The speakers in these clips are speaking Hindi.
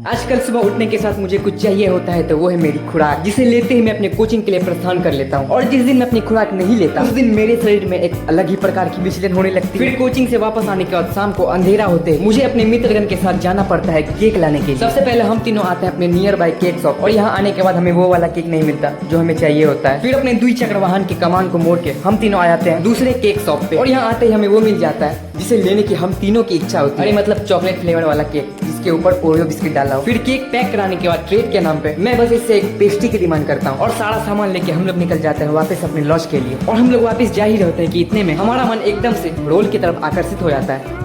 आजकल सुबह उठने के साथ मुझे कुछ चाहिए होता है तो वो है मेरी खुराक, जिसे लेते ही मैं अपने कोचिंग के लिए प्रस्थान कर लेता हूँ। और जिस दिन मैं अपनी खुराक नहीं लेता उस दिन मेरे शरीर में एक अलग ही प्रकार की विचलन होने लगती है। फिर कोचिंग से वापस आने के बाद शाम को अंधेरा होते ही मुझे अपने मित्रगण के साथ जाना पड़ता है केक लाने के लिए। सबसे पहले हम तीनों आते हैं अपने नियर बाय केक शॉप, और यहाँ आने के बाद हमें वो वाला केक नहीं मिलता जो हमें चाहिए होता है। फिर अपने द्विचक्र वाहन के कमान को मोड़ के हम तीनों आ जाते हैं दूसरे केक शॉप पे, और यहाँ आते ही हमें वो मिल जाता है जिसे लेने की हम तीनों की इच्छा होती है। अरे मतलब चॉकलेट फ्लेवर वाला केक जिसके ऊपर ओरियो बिस्किट डाला हो। फिर केक पैक कराने के बाद ट्रीट के नाम पे मैं बस इससे एक पेस्ट्री की डिमांड करता हूँ, और सारा सामान लेके हम लोग निकल जाते हैं वापस अपने लॉज के लिए। और हम लोग वापस जा ही रहते हैं कि इतने में हमारा मन एकदम से रोल की तरफ आकर्षित हो जाता है।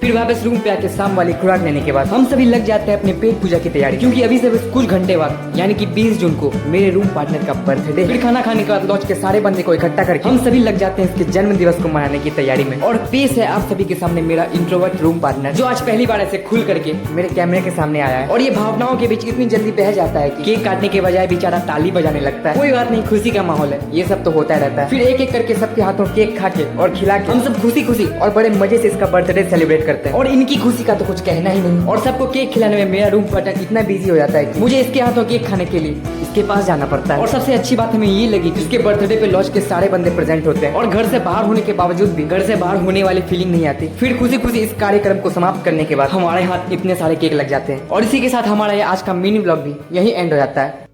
फिर वापस रूम पे आके शाम वाली खुराक लेने के बाद हम सभी लग जाते हैं अपने पेट पूजा की तैयारी, क्योंकि अभी से बस कुछ घंटे बाद यानी कि 20 जून को मेरे रूम पार्टनर का बर्थडे। फिर खाना खाने के बाद लॉज के सारे बंदे को इकट्ठा करके हम सभी लग जाते हैं इसके जन्म दिवस को मनाने की तैयारी में। और पेश है आप सभी के सामने मेरा इंट्रोवर्ट रूम पार्टनर, जो आज पहली बार ऐसे खुल करके मेरे कैमरे के सामने आया है। और ये भावनाओं के बीच इतनी जल्दी बह जाता है कि केक काटने के बजाय बेचारा ताली बजाने लगता है। कोई बात नहीं, खुशी का माहौल है, ये सब तो होता रहता है। फिर एक एक करके सबके हाथों केक खा के और खिला के हम सब खुशी खुशी और बड़े मजे से इसका बर्थडे सेलिब्रेट करते हैं। और इनकी खुशी का तो कुछ कहना ही नहीं। और सबको केक खिलाने में मेरा रूम पार्टनर इतना बिजी हो जाता है कि मुझे इसके हाथों केक खाने के लिए इसके पास जाना पड़ता है। और सबसे अच्छी बात हमें ये लगी कि इसके बर्थडे पे लॉज के सारे बंदे प्रेजेंट होते हैं, और घर से बाहर होने के बावजूद भी घर से बाहर होने वाली फीलिंग नहीं आती। फिर खुशी खुशी इस कार्यक्रम को समाप्त करने के बाद हमारे हाथ इतने सारे केक लग जाते हैं। और इसी के साथ हमारा ये आज का मिनी ब्लॉग भी यही एंड हो जाता है।